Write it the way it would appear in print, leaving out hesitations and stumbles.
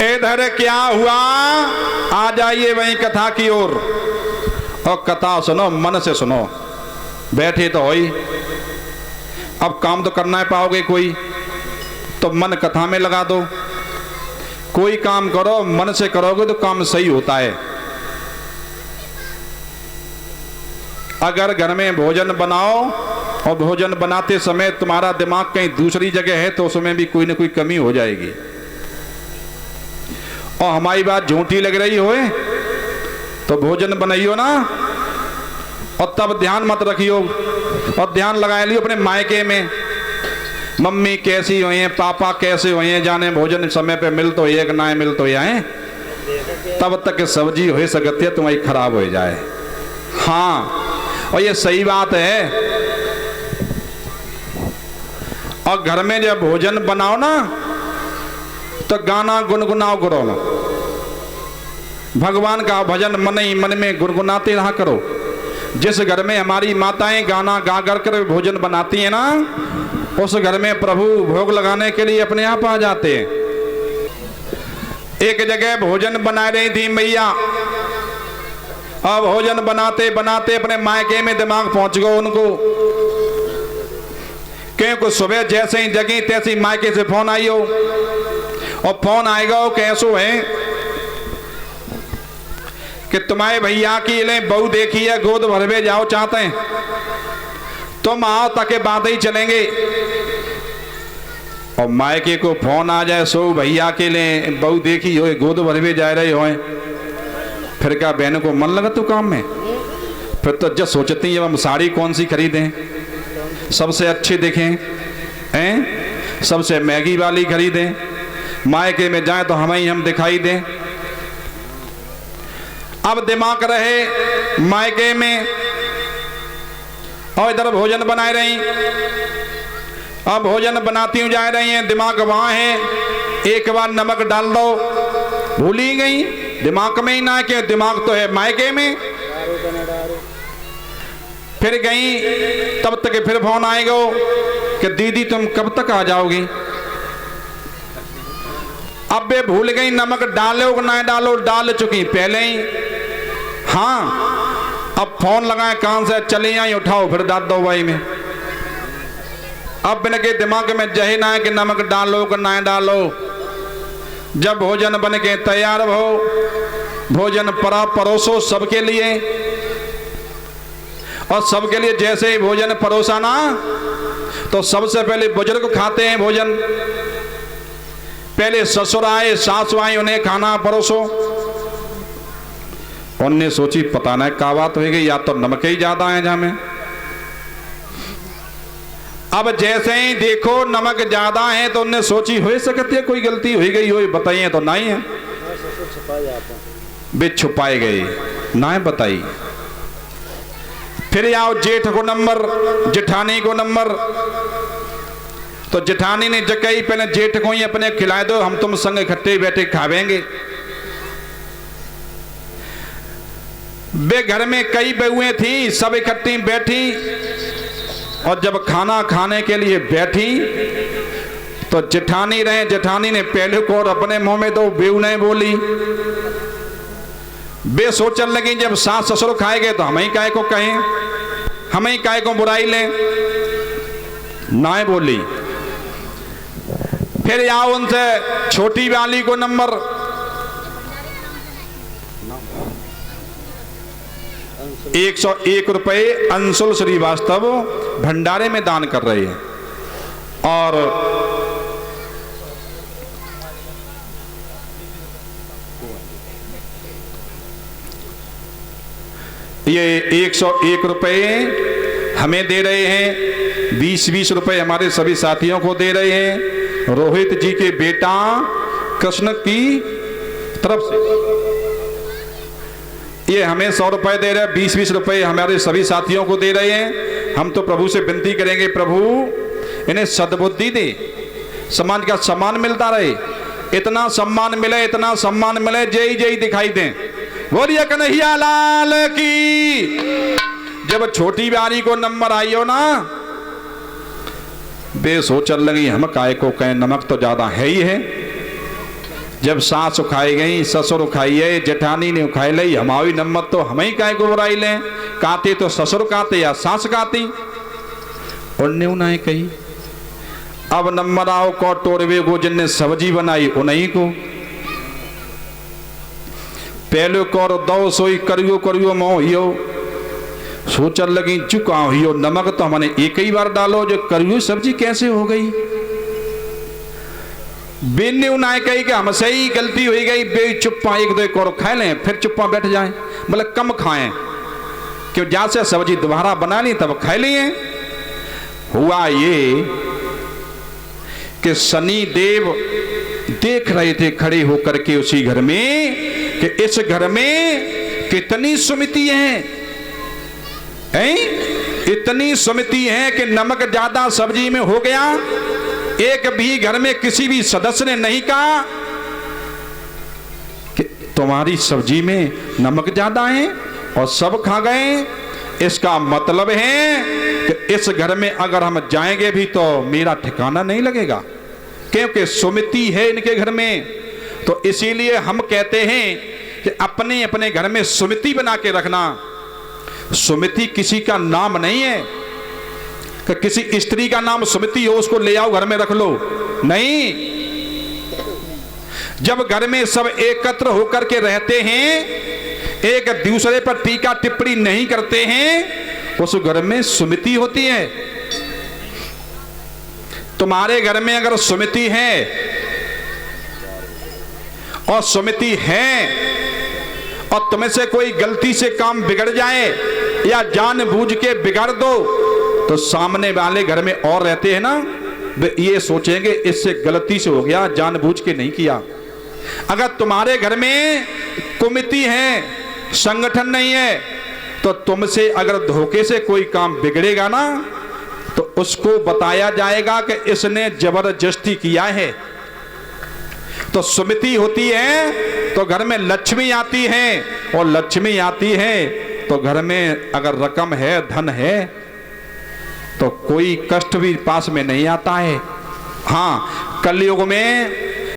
इधर क्या हुआ, आ जाइए वहीं कथा की ओर। और कथा सुनो, मन से सुनो, बैठे तो हो ही, अब काम तो करना है पाओगे कोई, तो मन कथा में लगा दो। कोई काम करो मन से करोगे तो काम सही होता है। अगर घर में भोजन बनाओ और भोजन बनाते समय तुम्हारा दिमाग कहीं दूसरी जगह है तो उसमें भी कोई ना कोई कमी हो जाएगी। और हमारी बात झूठी लग रही हो तो भोजन बनाइयो ना, और तब ध्यान मत रखियो, और ध्यान लगा लियो अपने मायके में, मम्मी कैसी हुई है, पापा कैसे हुए हैं, जाने भोजन समय पे मिल तो एक ना मिल तो है, तब तक सब्जी हो सकती है तुम्हारी खराब हो जाए। हाँ, और ये सही बात है। और घर में जब भोजन बनाओ ना तो गाना गुनगुनाओ करो, भगवान का भजन मन ही मन में गुनगुनाते रहा करो। जिस घर में हमारी माताएं गाना गा कर भोजन बनाती हैं ना, उस घर में प्रभु भोग लगाने के लिए अपने आप आ जाते हैं। एक जगह भोजन बना रही थी मैया, अब भोजन बनाते बनाते अपने मायके में दिमाग पहुंच गया उनको, क्योंकि सुबह जैसे ही जगी तैसी मायके से फोन आई हो, और फोन आएगा कैसो है कि तुम्हारे भैया की ले बहू देखी है, गोद भरवे जाओ चाहते हैं, तुम आओ ताकि बात ही चलेंगे। और मायके को फोन आ जाए सो भैया के लिए बहू देखी हो, गोद भरवे जा रहे हो, फिर क्या बहनों को मन लगा तो काम में, फिर तो जब सोचती है हम साड़ी कौन सी खरीदें, सबसे अच्छी दिखें हैं, सबसे महंगी वाली खरीदें, मायके में जाए तो हम दिखाई दें। अब दिमाग रहे मायके में और इधर भोजन बनाए रही, अब भोजन बनाती हूँ जा रही हैं, दिमाग वहां है, एक बार नमक डाल दो, भूल ही गई, दिमाग में ही ना कि दिमाग तो है मायके में। फिर गई, तब तक फिर फोन आएगा कि दीदी तुम कब तक आ जाओगी। अब वे भूल गई नमक डालो ना डालो, डाल चुकी पहले ही। हाँ, अब फोन लगाए कान से, चले आई उठाओ, फिर डाल दो भाई में। अब बिन के दिमाग में जहे ना है कि नमक डालो कि ना डालो। जब भोजन बन के तैयार हो, भोजन परोसो सबके लिए, और सबके लिए जैसे ही भोजन परोसा ना तो सबसे पहले बुजुर्ग खाते हैं भोजन, पहले ससुर आए सासु आई, उन्हें खाना परोसो। उनने सोची पता नहीं क्या बात हो गई, या तो नमक ही ज्यादा है जहां में। अब जैसे ही देखो नमक ज्यादा है तो उनने सोची हो सकती है कोई गलती हो गई हो, बताइए तो नहीं है, वे छुपाए गए ना बताई। फिर आओ जेठ को नंबर, जेठानी को नंबर, तो जेठानी ने जगह पहले जेठ को ही अपने खिलाए दो, हम तुम संग इकट्ठे बैठे खावेंगे। वे घर में कई बहुएं थी, सब इकट्ठी बैठी, और जब खाना खाने के लिए बैठी तो जेठानी रहे, जेठानी ने पहले को और अपने मुंह में दो बेऊ नहीं बोली। वे सोचने लगी जब सास ससुर खाएंगे तो हम ही काय को कहें, हम ही काय को बुराई लें, ना बोली। फिर आओ उनसे छोटी वाली को नंबर, 101 रुपए अंशुल श्रीवास्तव भंडारे में दान कर रहे हैं। और ये 101 रुपए हमें दे रहे हैं, 20-20 रुपए हमारे सभी साथियों को दे रहे हैं, रोहित जी के बेटा कृष्ण की तरफ से ये हमें 100 रुपए दे रहे हैं, 20-20 रुपए हमारे सभी साथियों को दे रहे हैं। हम तो प्रभु से विनती करेंगे प्रभु इन्हें सद्बुद्धि दे, समाज का सम्मान मिलता रहे, इतना सम्मान मिले, इतना सम्मान मिले, जय जय दिखाई दें। बोलिए कन्हैया लाल की। जब छोटी बारी को नंबर आई हो ना, बे सोचल लगी हम काय को कहें, नमक तो ज्यादा है ही है, जब सास उखाई गई, ससुर उखाइए, जेठानी ने उखाई लई, हमारी नम्मत तो हम ही काय को बुराई लें, काते तो ससुर काते या सास काती। उन्ने उन्हें कही अब नंबर आओ को टोरवे को जिनने सब्जी बनाई उन्हीं को पहले कर दो सोई करियो करियो मोहियो सोचन लगी चुका हियो नमक तो हमने एक ही बार डालो जो करियो सब्जी कैसे हो गई। बेन ने उन्हें कही कि हमसे ही गलती हो गई, बे चुप्पा एक दो और खा लें फिर चुप्पा बैठ जाए, मतलब कम खाएं क्यों जैसे सब्जी दोबारा बना ली तब खा लिए। हुआ ये कि शनि देव देख रहे थे खड़े होकर के उसी घर में कि इस घर में कितनी सुमिति है, इतनी सुमिति है कि नमक ज्यादा सब्जी में हो गया। एक भी घर में किसी भी सदस्य ने नहीं कहा कि तुम्हारी सब्जी में नमक ज्यादा है और सब खा गए। इसका मतलब है कि इस घर में अगर हम जाएंगे भी तो मेरा ठिकाना नहीं लगेगा, क्योंकि सुमिति है इनके घर में। तो इसीलिए हम कहते हैं कि अपने अपने घर में सुमिति बना के रखना। सुमिति किसी का नाम नहीं है कि किसी स्त्री का नाम सुमिति हो उसको ले आओ घर में रख लो, नहीं। जब घर में सब एकत्र होकर के रहते हैं, एक दूसरे पर टीका टिप्पणी नहीं करते हैं, उस घर में सुमिति होती है। तुम्हारे घर में अगर सुमिति है और सुमिति है और तुम्हें से कोई गलती से काम बिगड़ जाए या जानबूझ के बिगाड़ दो तो सामने वाले घर में और रहते हैं ना, वे ये सोचेंगे इससे गलती से हो गया, जानबूझ के नहीं किया। अगर तुम्हारे घर में कुमिति है, संगठन नहीं है, तो तुमसे अगर धोखे से कोई काम बिगड़ेगा ना तो उसको बताया जाएगा कि इसने जबरदस्ती किया है। तो सुमिति होती है तो घर में लक्ष्मी आती है, और लक्ष्मी आती है तो घर में अगर रकम है, धन है, तो कोई कष्ट भी पास में नहीं आता है। हाँ, कलयुग में